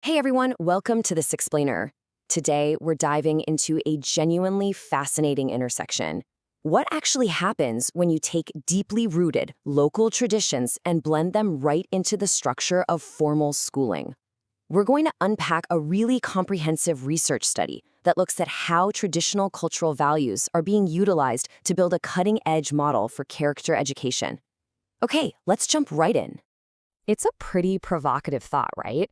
Hey everyone, welcome to This Explainer. Today, we're diving into a genuinely fascinating intersection. What actually happens when you take deeply rooted local traditions and blend them right into the structure of formal schooling? We're going to unpack a really comprehensive research study that looks at how traditional cultural values are being utilized to build a cutting-edge model for character education. Okay, let's jump right in. It's a pretty provocative thought, right?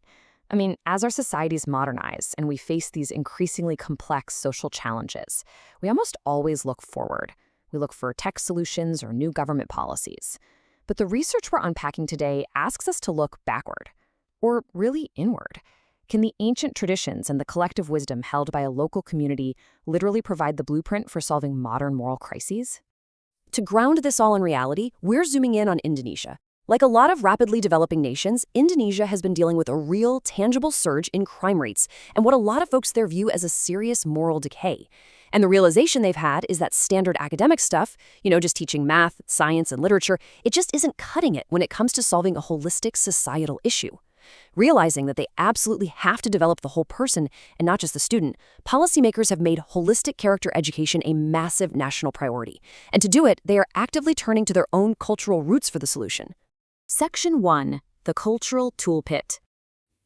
I mean, as our societies modernize and we face these increasingly complex social challenges, we almost always look forward. We look for tech solutions or new government policies. But the research we're unpacking today asks us to look backward, or really inward. Can the ancient traditions and the collective wisdom held by a local community literally provide the blueprint for solving modern moral crises? To ground this all in reality, we're zooming in on Indonesia. Like a lot of rapidly developing nations, Indonesia has been dealing with a real, tangible surge in crime rates and what a lot of folks there view as a serious moral decay. And the realization they've had is that standard academic stuff, just teaching math, science, and literature, it just isn't cutting it when it comes to solving a holistic societal issue. Realizing that they absolutely have to develop the whole person and not just the student, policymakers have made holistic character education a massive national priority. And to do it, they are actively turning to their own cultural roots for the solution. Section 1. The Cultural Toolkit.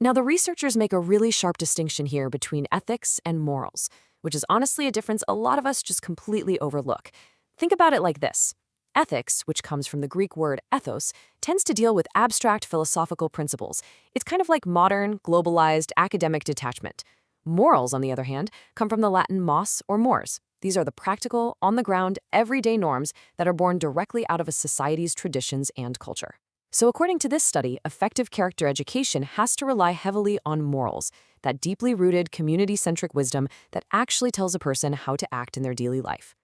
Now, the researchers make a really sharp distinction here between ethics and morals, which is honestly a difference a lot of us just completely overlook. Think about it like this. Ethics, which comes from the Greek word ethos, tends to deal with abstract philosophical principles. It's kind of like modern, globalized academic detachment. Morals, on the other hand, come from the Latin mos or mores. These are the practical, on-the-ground, everyday norms that are born directly out of a society's traditions and culture. So according to this study, effective character education has to rely heavily on morals, that deeply rooted community-centric wisdom that actually tells a person how to act in their daily life.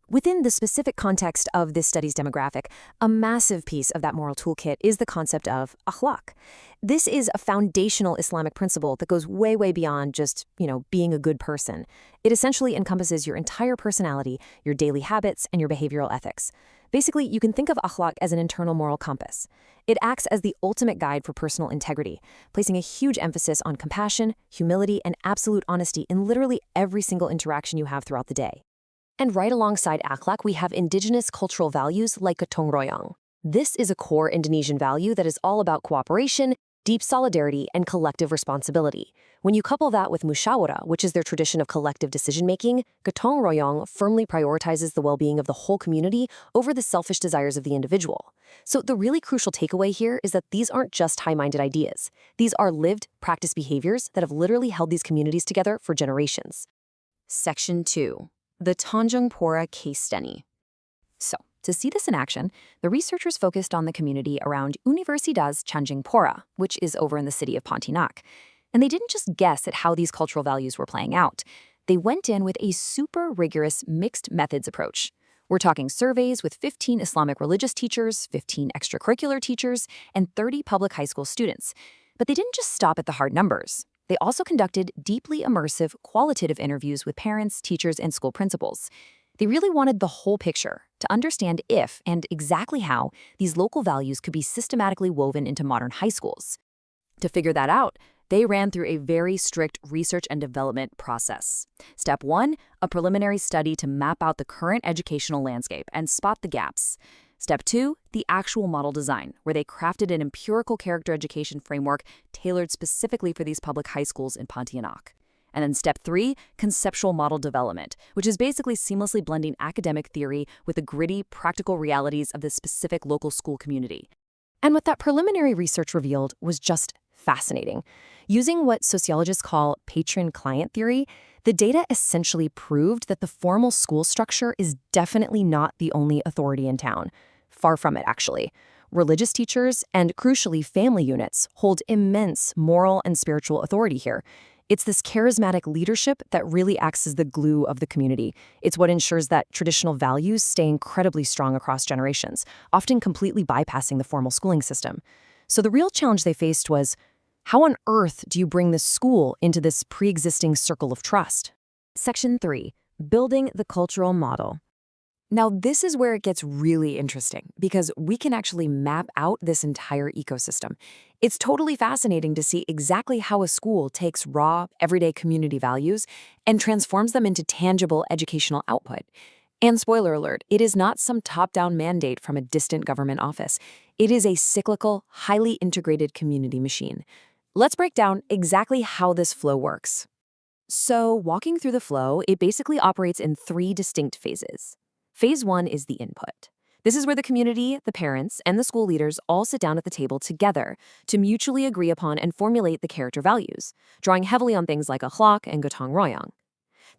Within the specific context of this study's demographic, a massive piece of that moral toolkit is the concept of akhlaq. This is a foundational Islamic principle that goes way, way beyond just, being a good person. It essentially encompasses your entire personality, your daily habits, and your behavioral ethics. Basically, you can think of akhlaq as an internal moral compass. It acts as the ultimate guide for personal integrity, placing a huge emphasis on compassion, humility, and absolute honesty in literally every single interaction you have throughout the day. And right alongside akhlaq, we have indigenous cultural values like Gotong Royong. This is a core Indonesian value that is all about cooperation, deep solidarity, and collective responsibility. When you couple that with musyawarah, which is their tradition of collective decision-making, Gotong Royong firmly prioritizes the well-being of the whole community over the selfish desires of the individual. So the really crucial takeaway here is that these aren't just high-minded ideas. These are lived, practiced behaviors that have literally held these communities together for generations. Section 2. The Tanjungpura Case Study. So, to see this in action, the researchers focused on the community around Universitas Tanjungpura, which is over in the city of Pontianak. And they didn't just guess at how these cultural values were playing out. They went in with a super rigorous mixed methods approach. We're talking surveys with 15 Islamic religious teachers, 15 extracurricular teachers, and 30 public high school students. But they didn't just stop at the hard numbers. They also conducted deeply immersive, qualitative interviews with parents, teachers, and school principals. They really wanted the whole picture to understand if and exactly how these local values could be systematically woven into modern high schools. To figure that out, they ran through a very strict research and development process. Step 1, a preliminary study to map out the current educational landscape and spot the gaps. Step 2, the actual model design, where they crafted an empirical character education framework tailored specifically for these public high schools in Pontianak. And then step 3, conceptual model development, which is basically seamlessly blending academic theory with the gritty, practical realities of the specific local school community. And what that preliminary research revealed was just fascinating. Using what sociologists call patron-client theory, the data essentially proved that the formal school structure is definitely not the only authority in town. Far from it, actually. Religious teachers and, crucially, family units hold immense moral and spiritual authority here. It's this charismatic leadership that really acts as the glue of the community. It's what ensures that traditional values stay incredibly strong across generations, often completely bypassing the formal schooling system. So the real challenge they faced was, how on earth do you bring this school into this pre-existing circle of trust? Section 3. Building the cultural model. Now, this is where it gets really interesting because we can actually map out this entire ecosystem. It's totally fascinating to see exactly how a school takes raw, everyday community values and transforms them into tangible educational output. And spoiler alert, it is not some top-down mandate from a distant government office. It is a cyclical, highly integrated community machine. Let's break down exactly how this flow works. So, walking through the flow, it basically operates in three distinct phases. Phase 1 is the input. This is where the community, the parents, and the school leaders all sit down at the table together to mutually agree upon and formulate the character values, drawing heavily on things like akhlaq and Gotong Royong.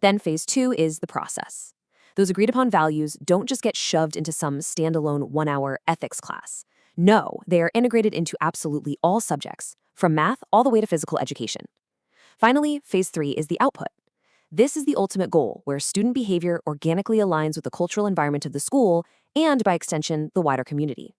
Then phase 2 is the process. Those agreed upon values don't just get shoved into some standalone one-hour ethics class. No, they are integrated into absolutely all subjects, from math all the way to physical education. Finally, phase 3 is the output. This is the ultimate goal, where student behavior organically aligns with the cultural environment of the school and, by extension, the wider community.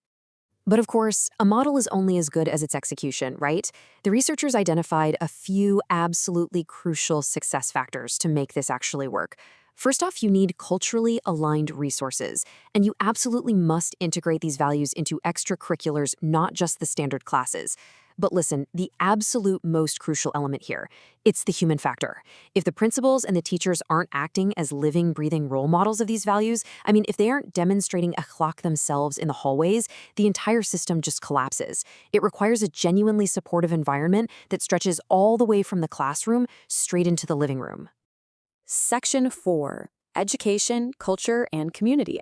But of course, a model is only as good as its execution, right? The researchers identified a few absolutely crucial success factors to make this actually work. First off, you need culturally aligned resources, and you absolutely must integrate these values into extracurriculars, not just the standard classes. But listen, the absolute most crucial element here, it's the human factor. If the principals and the teachers aren't acting as living, breathing role models of these values, if they aren't demonstrating akhlaq themselves in the hallways, the entire system just collapses. It requires a genuinely supportive environment that stretches all the way from the classroom straight into the living room. Section 4. Education, Culture, and Community.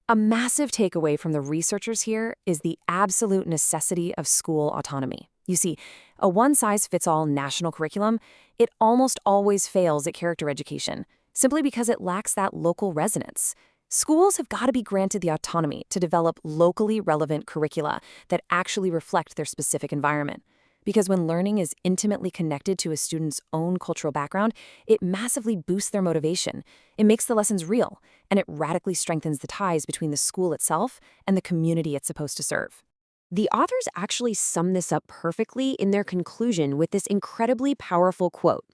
A massive takeaway from the researchers here is the absolute necessity of school autonomy. You see, a one-size-fits-all national curriculum, it almost always fails at character education, simply because it lacks that local resonance. Schools have got to be granted the autonomy to develop locally relevant curricula that actually reflect their specific environment. Because when learning is intimately connected to a student's own cultural background, it massively boosts their motivation. It makes the lessons real, and it radically strengthens the ties between the school itself and the community it's supposed to serve. The authors actually sum this up perfectly in their conclusion with this incredibly powerful quote.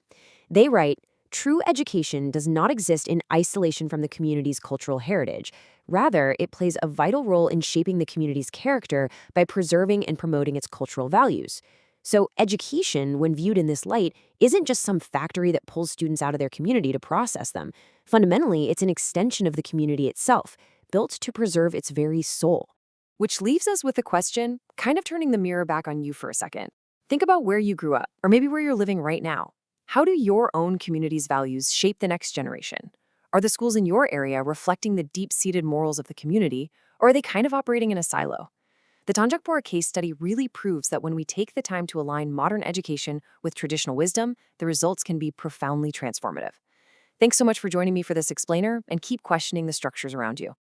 They write, "True education does not exist in isolation from the community's cultural heritage. Rather, it plays a vital role in shaping the community's character by preserving and promoting its cultural values." So education, when viewed in this light, isn't just some factory that pulls students out of their community to process them. Fundamentally, it's an extension of the community itself, built to preserve its very soul. Which leaves us with the question, kind of turning the mirror back on you for a second. Think about where you grew up, or maybe where you're living right now. How do your own community's values shape the next generation? Are the schools in your area reflecting the deep-seated morals of the community, or are they kind of operating in a silo? The Tanjungpura case study really proves that when we take the time to align modern education with traditional wisdom, the results can be profoundly transformative. Thanks so much for joining me for this explainer, and keep questioning the structures around you.